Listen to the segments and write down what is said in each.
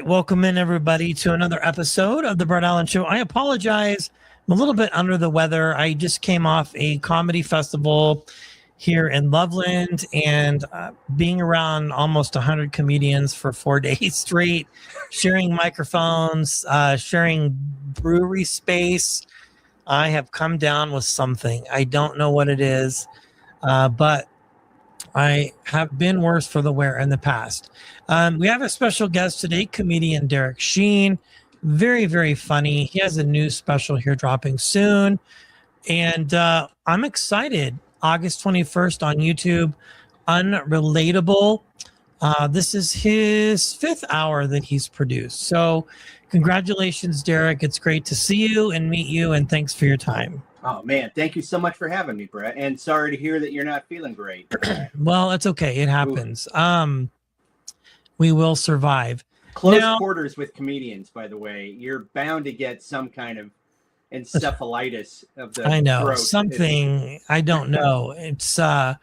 right, welcome in everybody to another episode of the Brett Allan Show. I apologize, I'm a little bit under the weather. I just came off a comedy festival here in Loveland and being around almost 100 comedians for 4 days straight, sharing microphones, sharing brewery space. I have come down with something. I don't know what it is, but I have been worse for the wear in the past. We have a special guest today, comedian Derek Sheen. Very, very funny. He has a new special here dropping soon. And I'm excited. August 21st on YouTube, Unrelatable. This is his fifth hour that he's produced. So congratulations, Derek. It's great to see you and meet you. And thanks for your time. Oh, man. Thank you so much for having me, Brett. And sorry to hear that you're not feeling great. Well, it's okay. It happens. We will survive. Close quarters with comedians, by the way. You're bound to get some kind of encephalitis of the I know throat. something. I don't know. It's I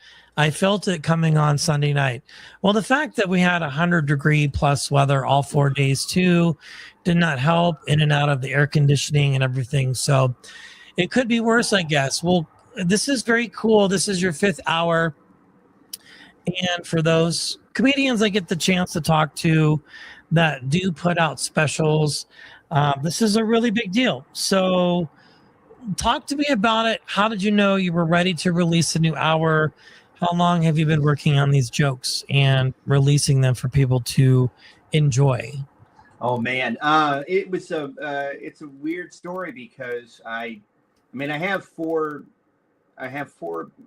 felt it coming on Sunday night. Well, the fact that we had 100-degree plus weather all 4 days too did not help, in and out of the air conditioning and everything. So it could be worse, I guess. Well, this is very cool. This is your fifth hour. And for those comedians I get the chance to talk to that do put out specials, this is a really big deal. So talk to me about it. How did you know you were ready to release a new hour? How long have you been working on these jokes and releasing them for people to enjoy? Oh, man. It's a weird story because I have four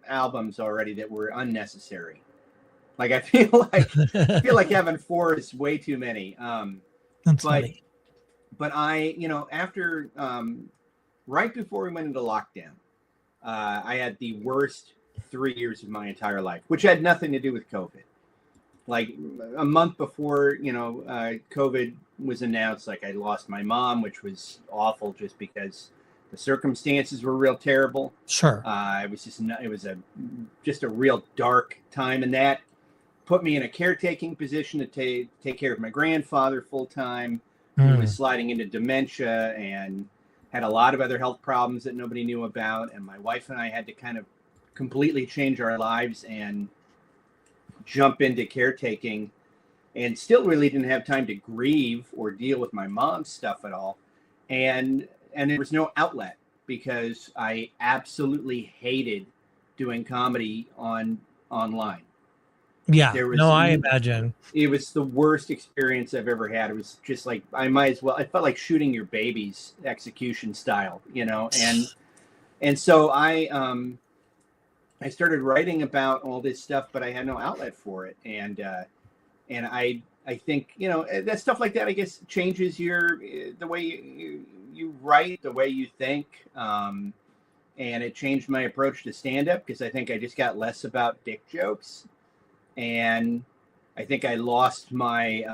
albums already that were unnecessary. Like I feel like having four is way too many. That's funny. But I, after right before we went into lockdown, I had the worst 3 years of my entire life, which had nothing to do with COVID. Like a month before, COVID was announced, like I lost my mom, which was awful just because the circumstances were real terrible. Sure. It was just a real dark time, and that put me in a caretaking position to take care of my grandfather full time, who was sliding into dementia and had a lot of other health problems that nobody knew about. And my wife and I had to kind of completely change our lives and jump into caretaking, and still really didn't have time to grieve or deal with my mom's stuff at all. And there was no outlet because I absolutely hated doing comedy online. Yeah, I imagine. It was the worst experience I've ever had. It was just like, I felt like shooting your babies execution style, and so I started writing about all this stuff, but I had no outlet for it. And I think, that stuff like that, I guess, changes the way you write, the way you think. And it changed my approach to stand-up because I think I just got less about dick jokes. And I think I lost my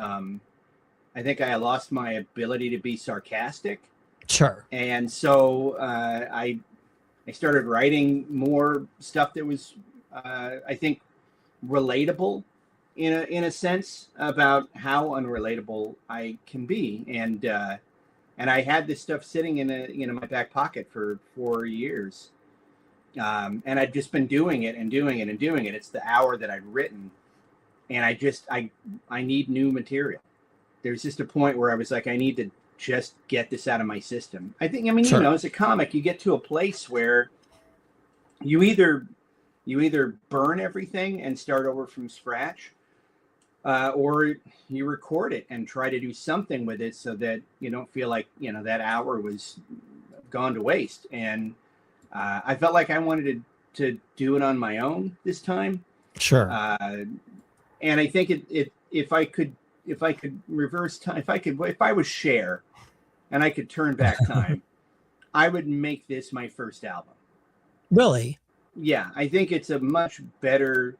ability to be sarcastic. Sure. And so I started writing more stuff that was, I think, relatable in a sense about how unrelatable I can be. And I had this stuff sitting in my back pocket for 4 years. And I'd just been doing it and doing it and doing it. It's the hour that I'd written. And I need new material. There's just a point where I was like, I need to just get this out of my system. Sure. As a comic, you get to a place where you either burn everything and start over from scratch, or you record it and try to do something with it so that you don't feel like, that hour was gone to waste. And I felt like I wanted to do it on my own this time. Sure. And I think if I could reverse time, if I was Cher and I could turn back time, I would make this my first album. Really? Yeah, I think it's a much better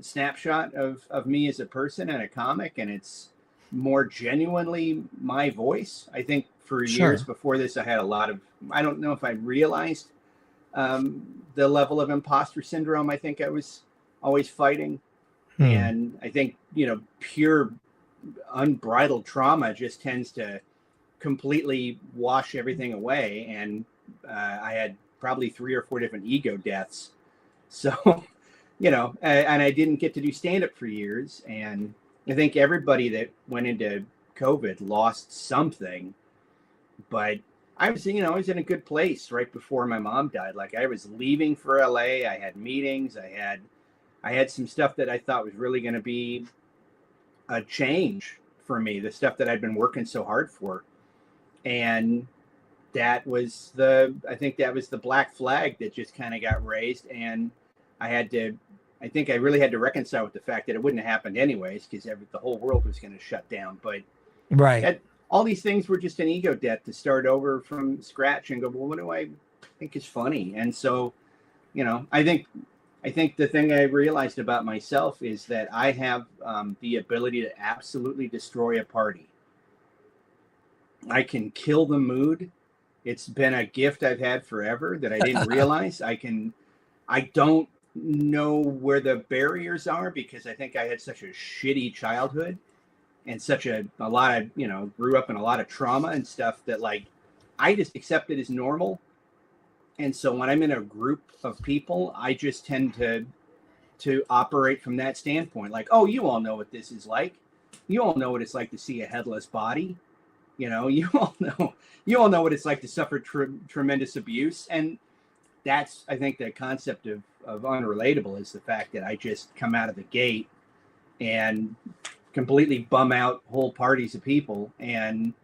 snapshot of me as a person and a comic, and it's more genuinely my voice. I think for years before this, I had a lot of, I don't know if I realized the level of imposter syndrome I think I was always fighting. And I think, pure unbridled trauma just tends to completely wash everything away. And I had probably 3 or 4 different ego deaths. So, and I didn't get to do stand-up for years. And I think everybody that went into COVID lost something. But I was in a good place right before my mom died. Like, I was leaving for LA. I had meetings. I had some stuff that I thought was really going to be a change for me, the stuff that I'd been working so hard for. And that was I think that was the black flag that just kind of got raised. And I think I really had to reconcile with the fact that it wouldn't have happened anyways, because the whole world was going to shut down. But right. All these things were just an ego death to start over from scratch and go, well, what do I think is funny? And so, I think the thing I realized about myself is that I have the ability to absolutely destroy a party. I can kill the mood. It's been a gift I've had forever that I didn't realize. I don't know where the barriers are, because I think I had such a shitty childhood and such a lot of, grew up in a lot of trauma and stuff that, like, I just accept it as normal. And so when I'm in a group of people, I just tend to operate from that standpoint. Like, oh, you all know what this is like. You all know what it's like to see a headless body. You all know what it's like to suffer tremendous abuse. And that's, I think, the concept of Unrelatable, is the fact that I just come out of the gate and completely bum out whole parties of people. And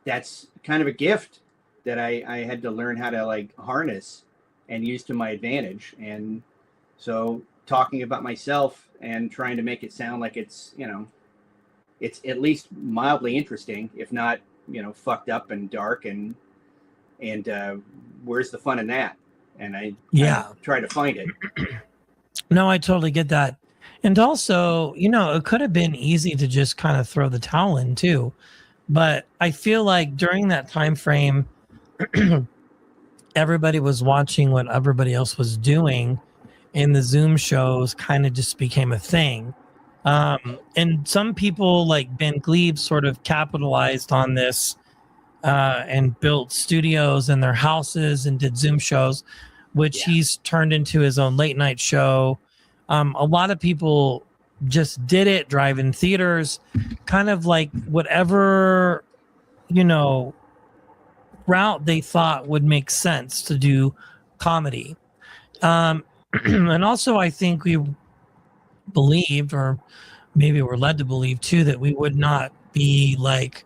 that's kind of a gift that I had to learn how to, like, harness and use to my advantage. And so talking about myself and trying to make it sound like it's, it's at least mildly interesting, if not, fucked up and dark, and where's the fun in that? And I try to find it. No, I totally get that. And also, it could have been easy to just kind of throw the towel in too. But I feel like during that time frame, everybody was watching what everybody else was doing, and the Zoom shows kind of just became a thing. And some people, like Ben Glebe, sort of capitalized on this and built studios in their houses and did Zoom shows, which he's turned into his own late night show. A lot of people just did it, drive-in theaters, kind of like whatever, route they thought would make sense to do comedy. And also, I think we believed, or maybe we're led to believe too, that we would not be like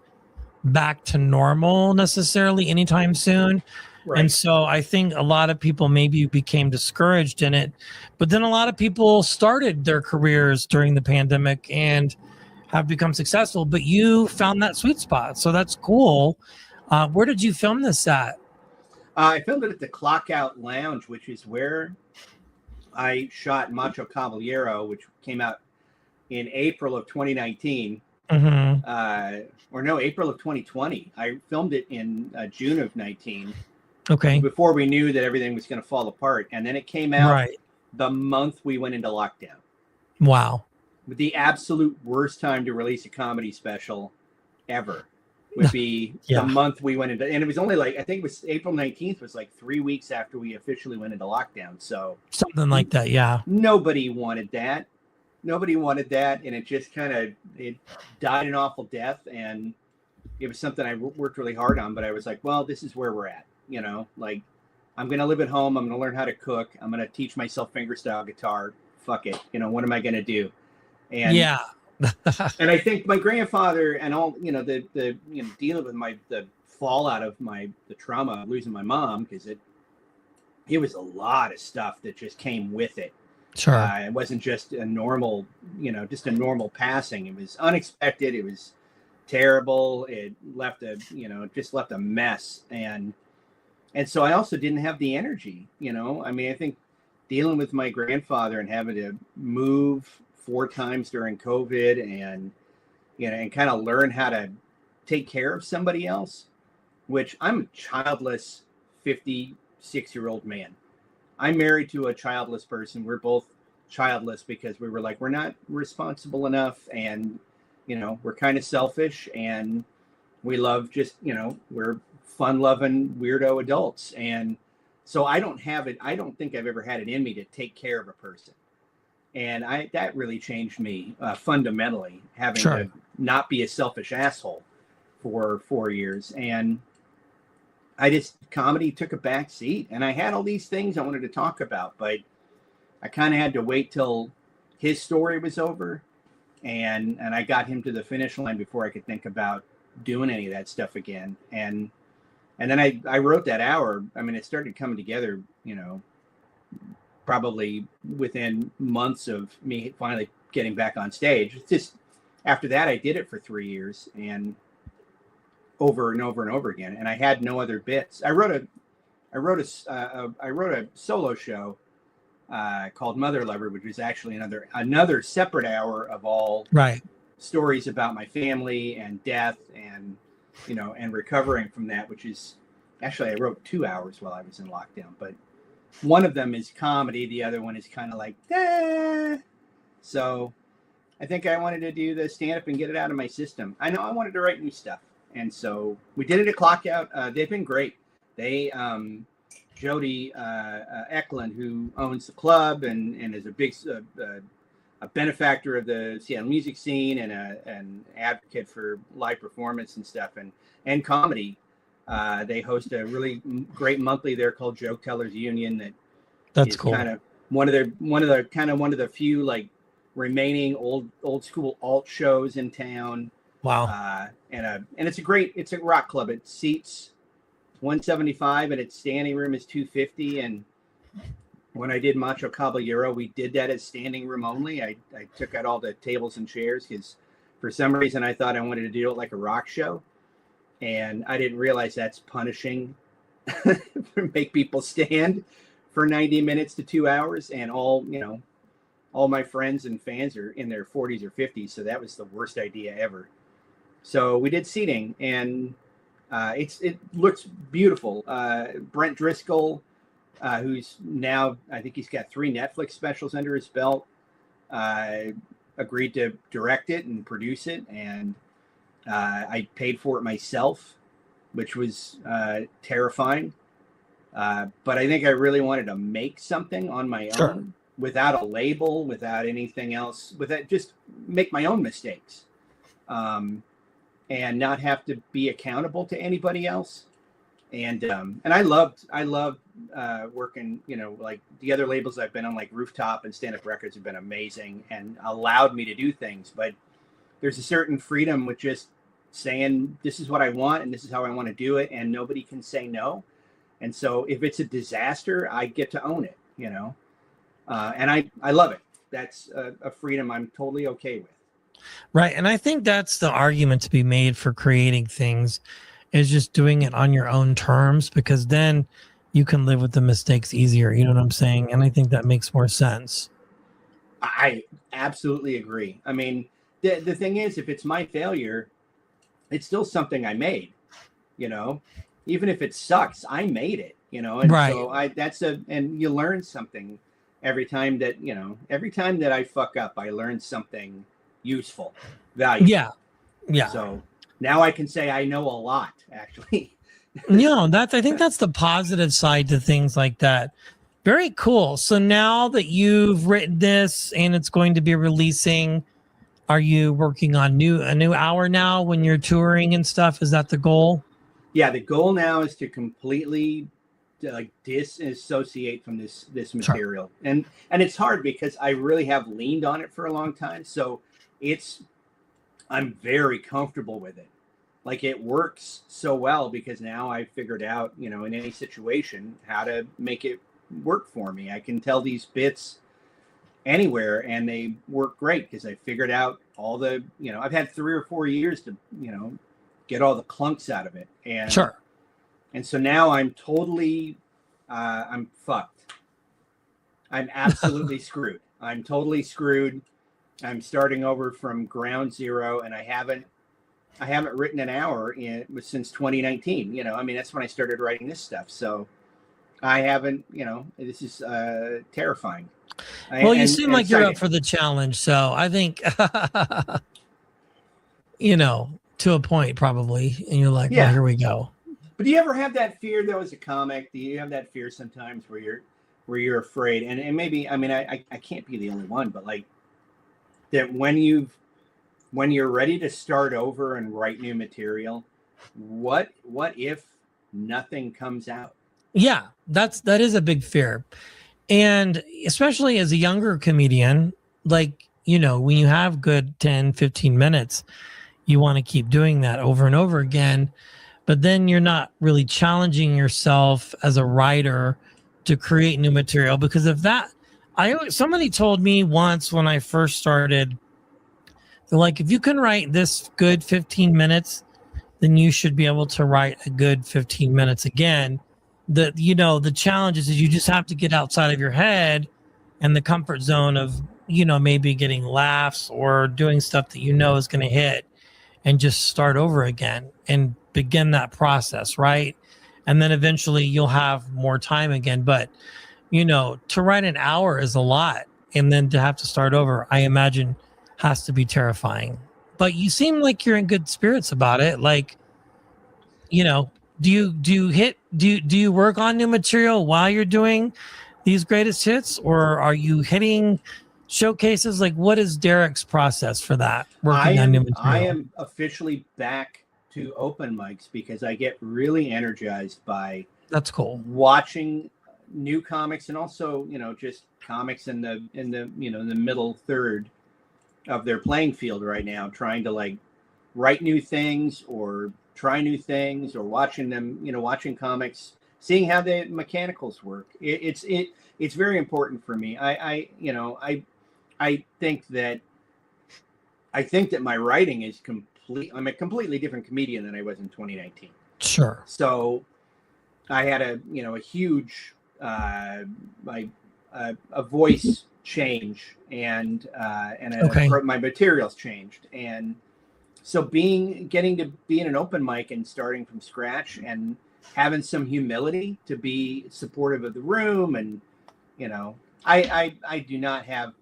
back to normal necessarily anytime soon. Right. And so I think a lot of people maybe became discouraged in it, but then a lot of people started their careers during the pandemic and have become successful. But you found that sweet spot, so that's cool. Where did you film this at? I filmed it at the Clock Out Lounge, which is where I shot Macho Caballero, which came out in April of 2019. April of 2020. I filmed it in June of 19. Okay. Before we knew that everything was going to fall apart. And then it came out the month we went into lockdown. Wow. The absolute worst time to release a comedy special ever would be the month we went into, and it was only like, I think it was April 19th was like 3 weeks after we officially went into lockdown. So something like that. Yeah. Nobody wanted that. And it just it died an awful death. And it was something I worked really hard on, but I was like, well, this is where we're at. Like, I'm going to live at home. I'm going to learn how to cook. I'm going to teach myself fingerstyle guitar. Fuck it. What am I going to do? And and I think my grandfather and all, dealing with the fallout of the trauma of losing my mom, because it was a lot of stuff that just came with it. Sure. It wasn't just a normal passing. It was unexpected. It was terrible. It left a mess. And so I also didn't have the energy, I think dealing with my grandfather and having to move 4 times during COVID and kind of learn how to take care of somebody else, which I'm a childless 56-year-old man. I'm married to a childless person. We're both childless because we were like, we're not responsible enough. And, we're kind of selfish, and we love just, we're fun loving weirdo adults. And so I don't think I've ever had it in me to take care of a person. And that really changed me fundamentally, having to not be a selfish asshole for 4 years. And comedy took a back seat, and I had all these things I wanted to talk about, but I kind of had to wait till his story was over, and I got him to the finish line before I could think about doing any of that stuff again. And then I wrote that hour. I mean, it started coming together, probably within months of me finally getting back on stage. It's just after that, I did it for 3 years, and over and over and over again. And I had no other bits. I wrote a solo show called Mother Lover, which was actually another separate hour of all stories about my family and death, and and recovering from that, which is actually, I wrote 2 hours while I was in lockdown, but one of them is comedy. The other one is kind of like, So I think I wanted to do the stand-up and get it out of my system. I know I wanted to write new stuff. And so we did it at Clockout. They've been great. They, Jody Eklund, who owns the club and is a big a benefactor of the Seattle music scene, and an advocate for live performance and stuff, and comedy. They host a really great monthly there called Joke Tellers Union. That's cool. Kind of one of the few like remaining old school alt shows in town. Wow. And it's a rock club. It seats 175 and its standing room is 250. And when I did Macho Caballero, we did that as standing room only. I took out all the tables and chairs because for some reason I thought I wanted to do it like a rock show. And I didn't realize that's punishing. Make people stand for 90 minutes to 2 hours, and all my friends and fans are in their 40s or 50s. So that was the worst idea ever. So we did seating, and it looks beautiful. Brent Driscoll, who's now, I think he's got 3 Netflix specials under his belt, agreed to direct it and produce it. And I paid for it myself, which was terrifying. But I think I really wanted to make something on my own without a label, without anything else, just make my own mistakes. And not have to be accountable to anybody else. And I loved working, like the other labels I've been on, like Rooftop and Stand Up Records, have been amazing and allowed me to do things. But there's a certain freedom with just saying, this is what I want and this is how I want to do it, and nobody can say no. And so if it's a disaster, I get to own it, and I love it. That's a freedom I'm totally okay with. Right. And I think that's the argument to be made for creating things, is just doing it on your own terms, because then you can live with the mistakes easier. You know what I'm saying? And I think that makes more sense. I absolutely agree. I mean, the thing is, if it's my failure, it's still something I made, even if it sucks, I made it, and so and you learn something every time that I fuck up, I learn something useful, valuable. Yeah. So now I can say I know a lot, actually. I think that's the positive side to things like that. Very cool. So now that you've written this and it's going to be releasing, are you working on a new hour now when you're touring and stuff? Is that the goal? Yeah, the goal now is to completely disassociate from this material. And it's hard because I really have leaned on it for a long time. So I'm very comfortable with it. Like, it works so well because now I've figured out, in any situation, how to make it work for me. I can tell these bits anywhere and they work great because I figured out all the, I've had 3 or 4 years to, get all the clunks out of it. And so now I'm totally, I'm fucked. I'm absolutely screwed. I'm totally screwed. I'm starting over from ground zero, and I haven't written an hour since 2019. That's when I started writing this stuff. So I haven't, this is terrifying. Well, you seem like you're up for the challenge. So I think to a point probably. And you're like, well, Yeah. here we go. But do you ever have that fear though as a comic? Do you have that fear sometimes where you're afraid? And maybe, I mean, I can't be the only one, but like that when you're ready to start over and write new material, what if nothing comes out? Yeah, that is a big fear. And especially as a younger comedian, like, when you have good 10, 15 minutes, you want to keep doing that over and over again. But then you're not really challenging yourself as a writer to create new material. Because somebody told me once when I first started, they're like, if you can write this good 15 minutes, then you should be able to write a good 15 minutes again. The challenge is you just have to get outside of your head and the comfort zone of, maybe getting laughs or doing stuff that is going to hit, and just start over again and begin that process, right? And then eventually you'll have more time again. But, to write an hour is a lot. And then to have to start over, I imagine, has to be terrifying. But you seem like you're in good spirits about it. Like, do you work on new material while you're doing these greatest hits, or are you hitting showcases? Like, what is Derek's process for that, working on new material? I am officially back to open mics because I get really energized by that's cool watching new comics, and also just comics in the the middle third of their playing field right now, trying to like write new things or try new things, or watching them, watching comics, seeing how the mechanicals work. It's very important for me. I think that my writing is complete. I'm a completely different comedian than I was in 2019. Sure. So I had a huge a voice change, and my materials changed, and so getting to be in an open mic and starting from scratch and having some humility to be supportive of the room, and I do not have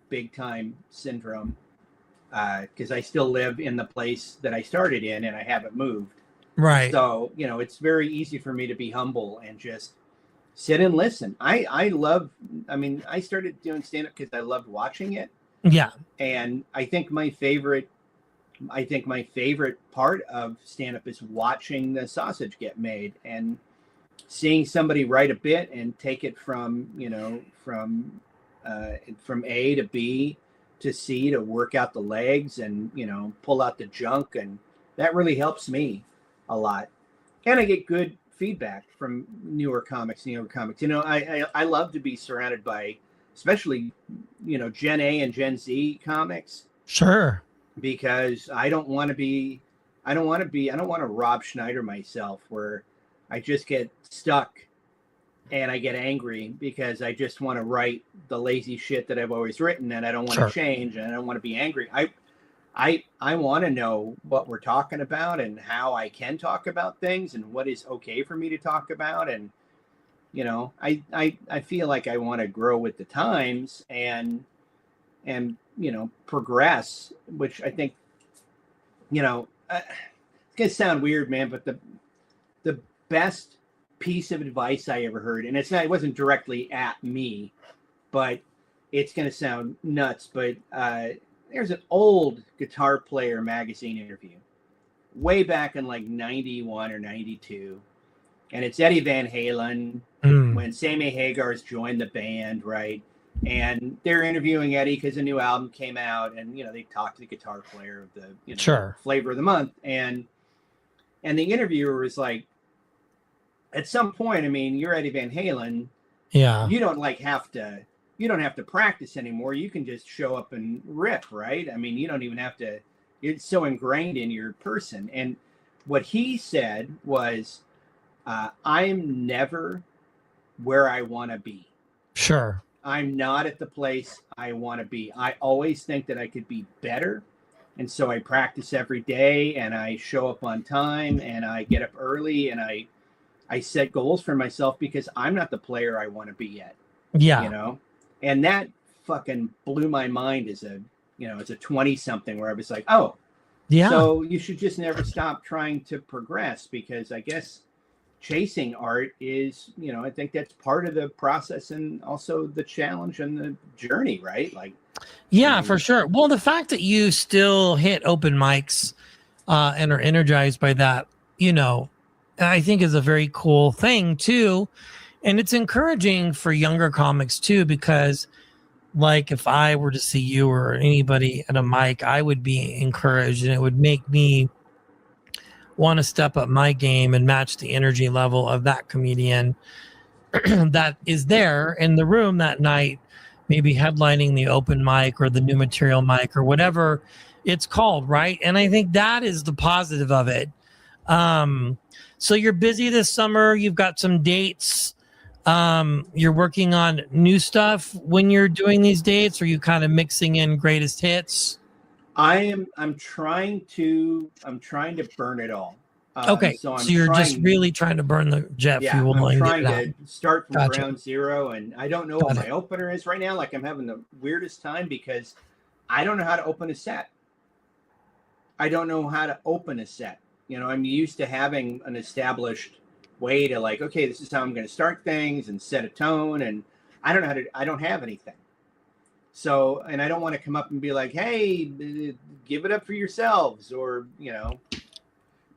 big time syndrome because I still live in the place that I started in and I haven't moved. Right. So it's very easy for me to be humble and just sit and listen. I started doing stand-up because I loved watching it. Yeah. And I think my favorite part of stand-up is watching the sausage get made and seeing somebody write a bit and take it from A to B to C to work out the legs and pull out the junk, and that really helps me a lot. And I get good feedback from newer comics. I love to be surrounded by, especially Gen A and Gen Z comics. Sure. Because I don't want to Rob Schneider myself, where I just get stuck and I get angry because I just want to write the lazy shit that I've always written, and I don't want to change, and I don't want to be angry. I want to know what we're talking about and how I can talk about things and what is okay for me to talk about. And, I feel like I want to grow with the times and progress, which I think, it's going to sound weird, man, but the best piece of advice I ever heard, and it wasn't directly at me, but it's going to sound nuts, but there's an old Guitar Player magazine interview way back in like 91 or 92. And it's Eddie Van Halen when Sammy Hagar's joined the band, right? And they're interviewing Eddie because a new album came out, and they talked to the guitar player of the flavor of the month, and the interviewer was like, at some point, I mean, you're Eddie Van Halen, you don't have to practice anymore. You can just show up and rip, right? I mean, you don't even have to. It's so ingrained in your person. And what he said was, I'm never where I want to be. Sure. I'm not at the place I want to be. I always think that I could be better. And so I practice every day, and I show up on time, and I get up early, and I set goals for myself because I'm not the player I want to be yet. Yeah. And that fucking blew my mind as a 20 something, where I was like, oh, Yeah. So you should just never stop trying to progress, because I guess chasing art is, I think that's part of the process and also the challenge and the journey, right? Like, Yeah, for sure. Well, the fact that you still hit open mics and are energized by that, I think is a very cool thing too. And it's encouraging for younger comics too, because like if I were to see you or anybody at a mic, I would be encouraged, and it would make me want to step up my game and match the energy level of that comedian that is there in the room that night, maybe headlining the open mic or the new material mic or whatever it's called, right? And I think that is the positive of it. So you're busy this summer, you've got some dates, you're working on new stuff when you're doing these dates, or you kind of mixing in greatest hits? I'm trying to burn it all. Okay, So so you're just really trying to burn the jet fuel. I'm and trying get it to out. start from Gotcha. ground zero, and I don't know what my opener is right now. Like, I'm having the weirdest time because I don't know how to open a set. I'm used to having an established way to, like, okay, this is how I'm going to start things and set a tone, and I don't have anything. So, and I don't want to come up and be like, hey, give it up for yourselves, or,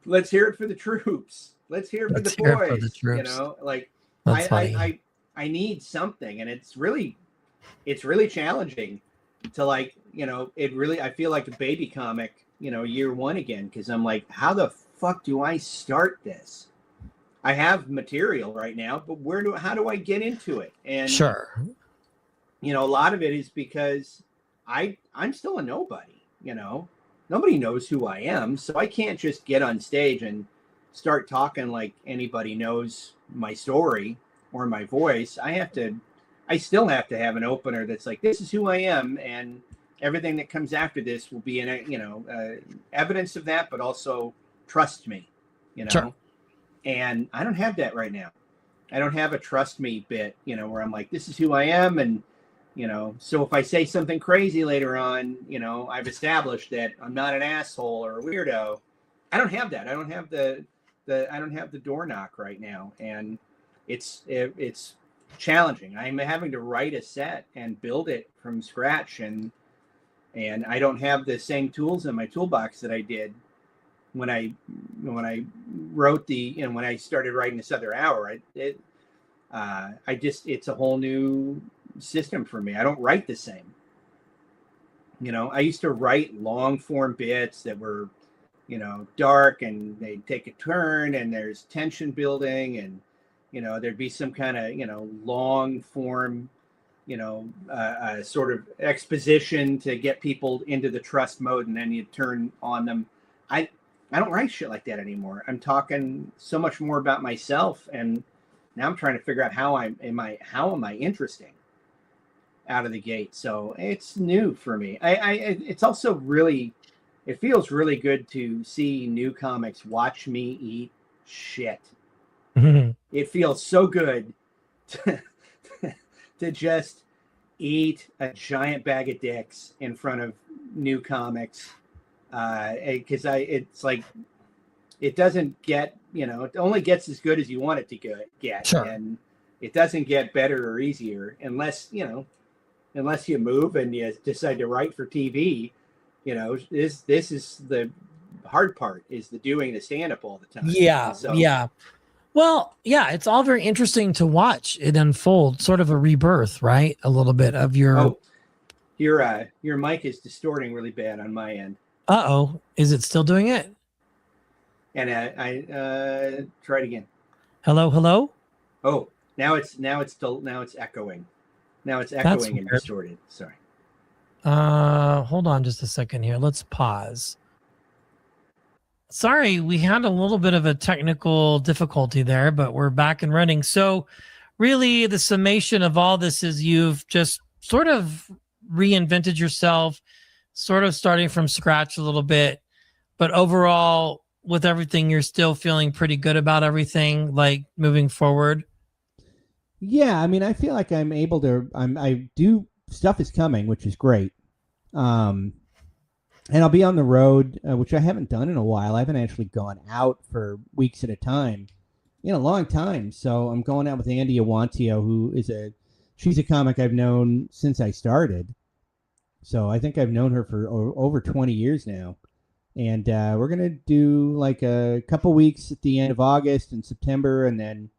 let's hear it for the troops. Let's hear it for the boys. Like, I need something, and it's really challenging to, like, I feel like a baby comic, year one again, because I'm like, how the fuck do I start this? I have material right now, but how do I get into it? And sure, a lot of it is because I'm still a nobody. Nobody knows who I am, so I can't just get on stage and start talking like anybody knows my story or my voice. I still have to have an opener that's like, this is who I am, and everything that comes after this will be evidence of that, but also trust me, Sure. And I don't have that right now. I don't have a trust me bit, where I'm like, this is who I am, and so if I say something crazy later on, I've established that I'm not an asshole or a weirdo. I don't have that. I don't have the door knock right now, and it's challenging. I'm having to write a set and build it from scratch, and I don't have the same tools in my toolbox that I did when I wrote when I started writing this other hour. It's a whole new system for me. I don't write the same. I used to write long form bits that were, dark, and they take a turn, and there's tension building, and, there'd be some kind of, long form, sort of exposition to get people into the trust mode, and then you turn on them. I don't write shit like that anymore. I'm talking so much more about myself, and now I'm trying to figure out how am I interesting out of the gate. So it's new for me. It's also really, it feels really good to see new comics watch me eat shit. Mm-hmm. It feels so good to just eat a giant bag of dicks in front of new comics. Because it's like, it doesn't get, it only gets as good as you want it to get. Sure. And it doesn't get better or easier unless you move and you decide to write for TV. This is the hard part, is the doing the stand-up all the time. Yeah. Yeah. Well, yeah, it's all very interesting to watch it unfold, sort of a rebirth, right? A little bit of your... your mic is distorting really bad on my end. Uh-oh. Is it still doing it? And I try it again. Hello? Oh, now it's echoing. Now it's echoing and distorted. Sorry. Hold on just a second here. Let's pause. Sorry, we had a little bit of a technical difficulty there, but we're back and running. So really the summation of all this is you've just sort of reinvented yourself, sort of starting from scratch a little bit, but overall with everything, you're still feeling pretty good about everything, like moving forward. Yeah, I mean, I feel like I'm able to. I do stuff is coming, which is great. and I'll be on the road, which I haven't done in a while. I haven't actually gone out for weeks at a time in a long time. So I'm going out with Andy Awantio, who is she's a comic I've known since I started. So I think I've known her for over 20 years now. And we're going to do like a couple weeks at the end of August and September, and then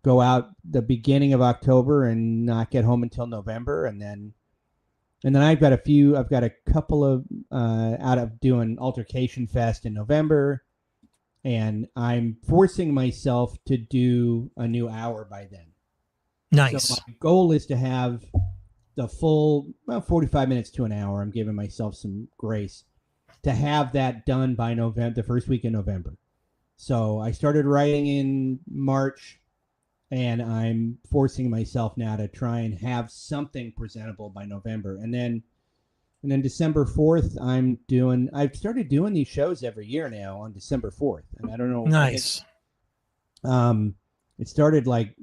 go out the beginning of October and not get home until November. And then I've got a couple of out of doing Altercation Fest in November, and I'm forcing myself to do a new hour by then. Nice. So my goal is to have the full 45 minutes to an hour. I'm giving myself some grace to have that done by November, the first week in November. So I started writing in March, and I'm forcing myself now to try and have something presentable by November. And then December 4th, I've started doing these shows every year now on December 4th. And I don't know. Nice. It started like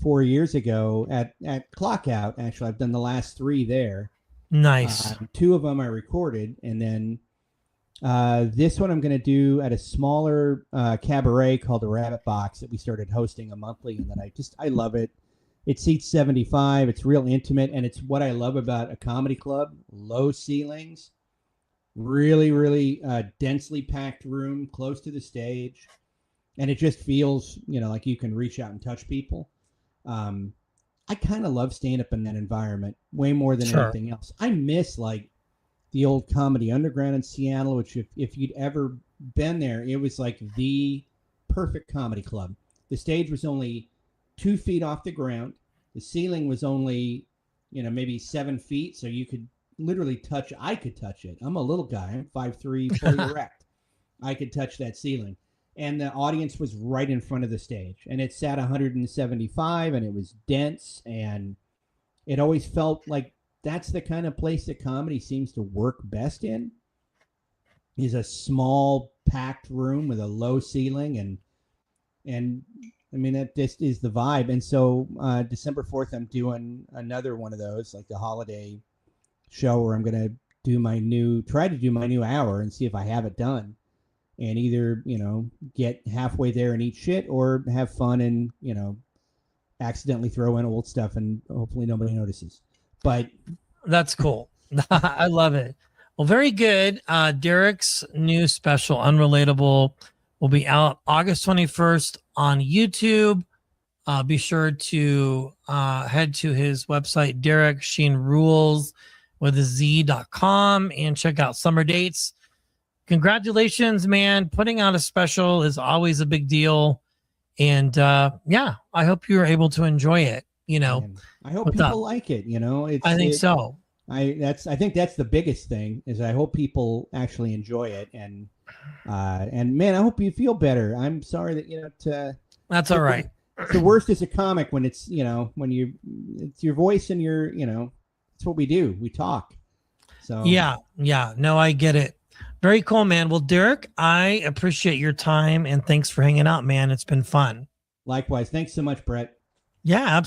4 years ago at Clock Out. Actually, I've done the last 3 there. Nice. 2 of them I recorded, and then this one I'm going to do at a smaller cabaret called the Rabbit Box that we started hosting a monthly, and then I love it. It seats 75. It's real intimate, and it's what I love about a comedy club. Low ceilings, really, really densely packed room, close to the stage, and it just feels, like you can reach out and touch people. I kind of love staying up in that environment way more than anything else. I miss like the old Comedy Underground in Seattle, which if you'd ever been there, it was like the perfect comedy club. The stage was only 2 feet off the ground. The ceiling was only, maybe 7 feet. So you could literally I could touch it. I'm a little guy. I'm 5'3", fully erect. I could touch that ceiling. And the audience was right in front of the stage. And it sat 175, and it was dense. And it always felt like that's the kind of place that comedy seems to work best in, is a small packed room with a low ceiling. And I mean, that just is the vibe. And so December 4th, I'm doing another one of those, like the holiday show, where I'm going to try to do my new hour and see if I have it done, and either, get halfway there and eat shit, or have fun and, accidentally throw in old stuff and hopefully nobody notices. But that's cool. I love it. Well, very good. Derek's new special, Unrelatable, will be out August 21st on YouTube. Be sure to head to his website, Derek Sheen Rules with a Z.com, and check out summer dates. Congratulations, man. Putting out a special is always a big deal. And I hope you're able to enjoy it. I hope people like it. I think so. I think that's the biggest thing, is I hope people actually enjoy it. And man, I hope you feel better. I'm sorry that, that's all right. The worst as a comic when it's, when it's your voice and it's what we do. We talk. So yeah. No, I get it. Very cool, man. Well, Derek, I appreciate your time, and thanks for hanging out, man. It's been fun. Likewise. Thanks so much, Brett. Yeah, absolutely.